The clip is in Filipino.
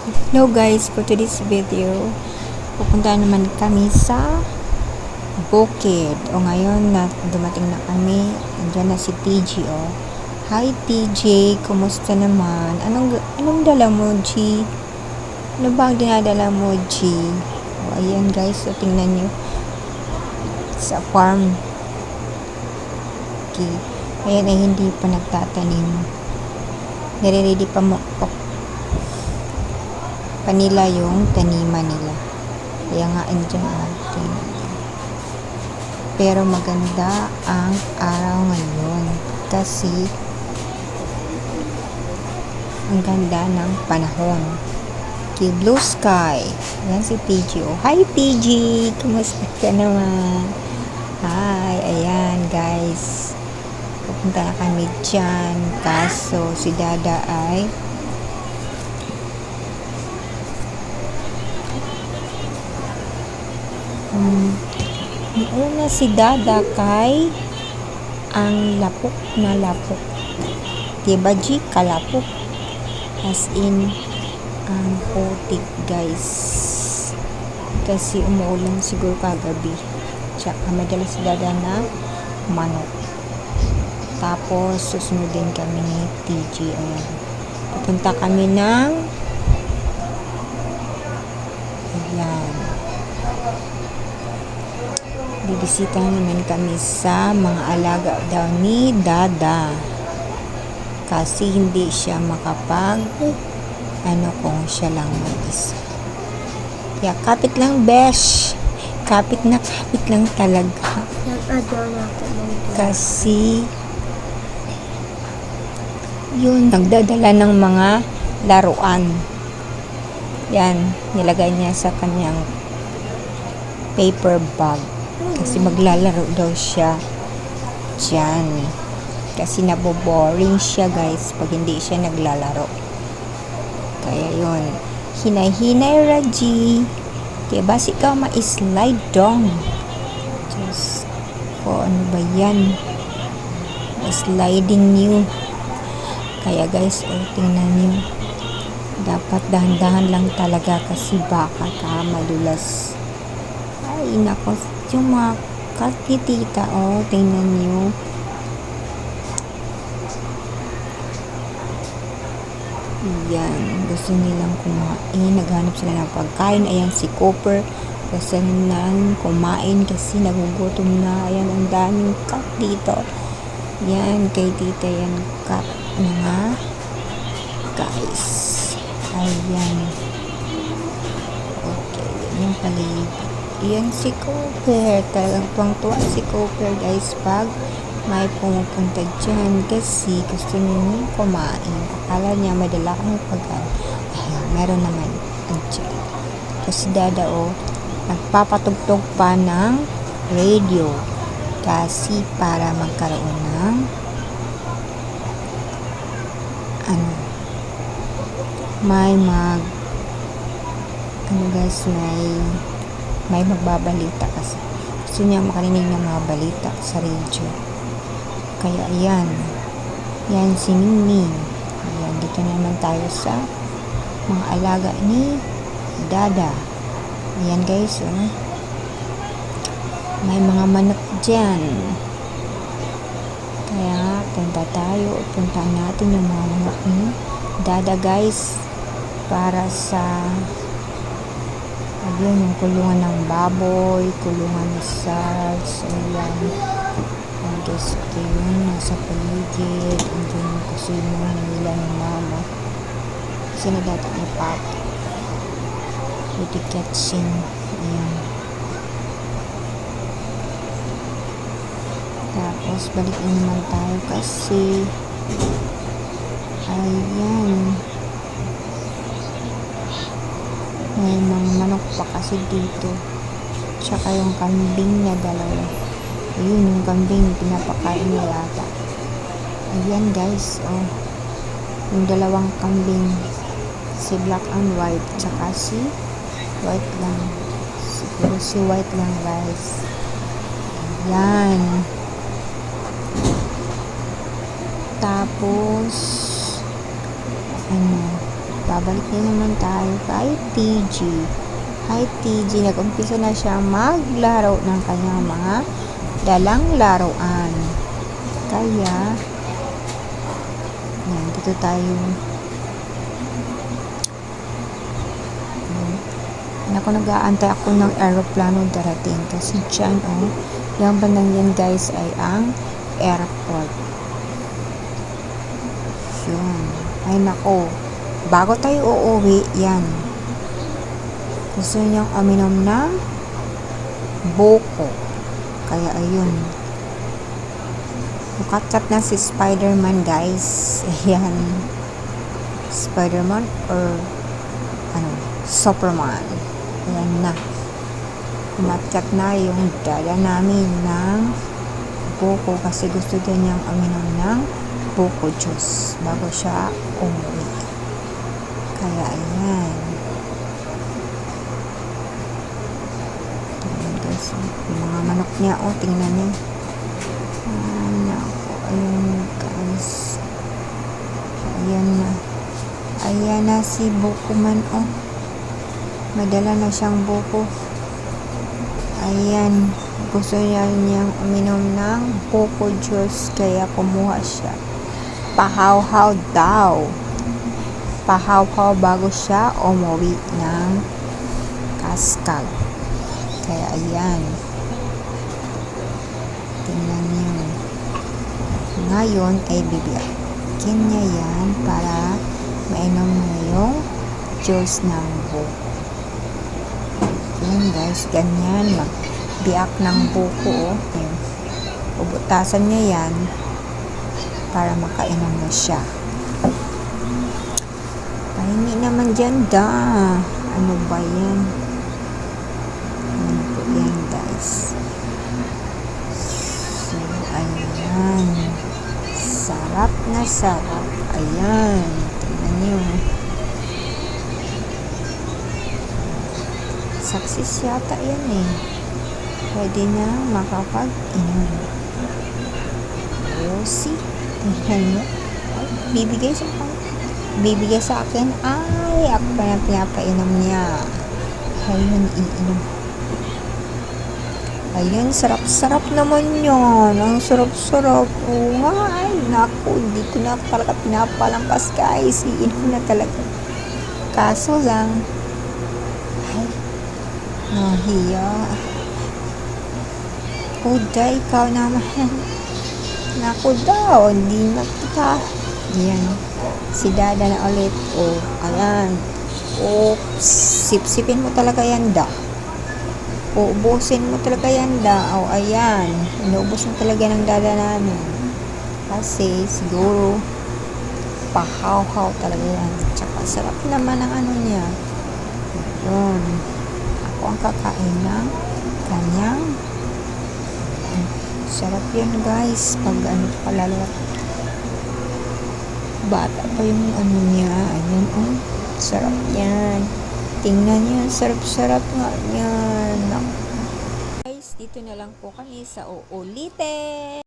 Hello guys, for today's video, pupunta naman kami sa bukid. O ngayon na dumating na kami, andyan na si TG. Hi TJ, kumusta naman? Anong dala mo, G? Ano ba ang dinadala mo, G? Ayan guys, tingnan nyo sa farm. Okay. Ayan ay hindi pa nagtatanim. Nire-ready pa nila yung taniman nila. Kaya nga andyan natin. Pero maganda ang araw ngayon kasi ang ganda ng panahon. Okay, blue sky. Yan si TG. Hi TG! Kumusta ka naman? Hi! Ayan guys. Pupunta na kami dyan. Kaso si Dada ay una si Dada kay ang lapok na lapok. Diba G? Kalapok. As in, ang putik guys. Kasi umuulan siguro kagabi. Tsaka madala si Dada na manok. Tapos, susunod din kami ni TG. Ayan. Pupunta kami ng ayan. Bibisita naman kami sa mga alaga daw ni Dada. Kasi hindi siya makapag kung siya lang mag-isa. Kaya kapit lang, besh. Kapit lang talaga. Kasi yun, nagdadala ng mga laruan. Yan, nilagay niya sa kanyang paper bag. Kasi maglalaro daw siya dyan. Kasi naboboring siya guys pag hindi siya naglalaro. Kaya yun. Hinay-hinay Raji. Kaya basi ka ma-slide dong. Just ano ba yan? Sliding new. Kaya guys, tingnan nyo. Dapat dahan-dahan lang talaga kasi baka ka madulas. Ay, nako. Yung mga kakitita, tingnan nyo. Yan, gusto nilang kumain. Naghanap sila ng pagkain. Ayan si Cooper. Gusto nilang kumain kasi nagugutom na. Ayan, ang daming cat dito. Yan, kay tita yan cat mga guys. Ayan. Okay, yan yung paligid. Yan si Cooper. Talagang tuwang-tuwa si Cooper guys pag may pumupunta dyan kasi gusto niya kumain. Akala niya madala kang pagkain. Ayan, meron naman dyan. Kasi Dada nagpapatugtog pa ng radio kasi para magkaroon ng may magbabalita kasi gusto niya makarinig ng mga balita sa radio. Kaya ayan si Ningning. Ayan, dito naman tayo sa mga alaga ni Dada. Ayan guys, may mga manok dyan. Kaya punta natin yung mga manok ni Dada guys para sa yung kulungan ng baboy, kulungan ni SARS. Ayan guys, ito yun nasa paligid. Andun yung kusino nila ng mama kasi nadatak ni Papa with the catching. Ayan, tapos balik na naman tayo kasi ayan may mga manok pa kasi dito, tsaka yung kambing na dalawa. Ayun, yung kambing pinapakain niya yata. Ayan guys, yung dalawang kambing, si black and white, tsaka si white lang. Siguro si white lang guys. Ayan. Tapos babalik din naman tayo kay TG. Hi TG, nag-umpisa na siya maglaro ng kanyang mga dalang laruan. Kaya, yan, dito tayo. Ako nag-aantay ako ng aeroplano darating kasi dyan, yung bandang yan guys ay ang airport. Yun. Ay nako, bago tayo uuwi, yan. Gusto niyang uminom ng buko. Kaya ayun. Mukatsat na si Spider-Man guys. Ayan. Spider-Man or Superman. Ayan na. Kumatkat na yung dala namin ng buko kasi gusto din niyang uminom ng buko juice bago siya umuwi. Kaya ayan. Ayan guys. Yung mga manok niya, tingnan niyo. Ayan guys. Ayan na. Ayan na si buko man, madala na siyang buko. Ayan, gusto niyang uminom ng buko juice kaya kumuha siya. Pahaw-haw daw. Pahaw-haw bago siya umuwi ng Kaskag. Kaya ayan. Tingnan niyo. Ngayon ay bibiyakin niya yan para mainom na yung juice ng buko. Yan guys, ganyan magbiak ng buko. Ubutasan niya yan para makainom na siya. Pahingi naman dyan da. Ano ba yan? Ano po yan guys? So, ayan. Sarap na sarap. Ayan. Tingnan niyo. Success yata yan pwede na makapag-inom. See? Tingnan nyo. Bibigay sa akin. Ay, ako pa na pinapainom niya. Ayun, iinom. Ayun, sarap-sarap naman yun. Ang sarap-sarap. Ay, naku, hindi ko na talaga pinapalampas guys. Iinom na talaga. Kaso lang, nahiya. Kuda, ikaw naman. Naku daw, hindi na kita. Yan. Si Dada na ulit. Ayan. Sip-sipin mo talaga yan da. Ubusin mo talaga yan da. Ayan. Inuubos mo talaga ng Dada namin. Kasi siguro pahaw-haw talaga yan. Tsaka sarap naman ang niya. Yun. Ang kakain ng kanyang sarap yun guys pag palalo bata pa yung niya. Ayun, sarap yan. Tingnan nyo, sarap-sarap nga yan guys. Dito na lang po kami sa uulitin.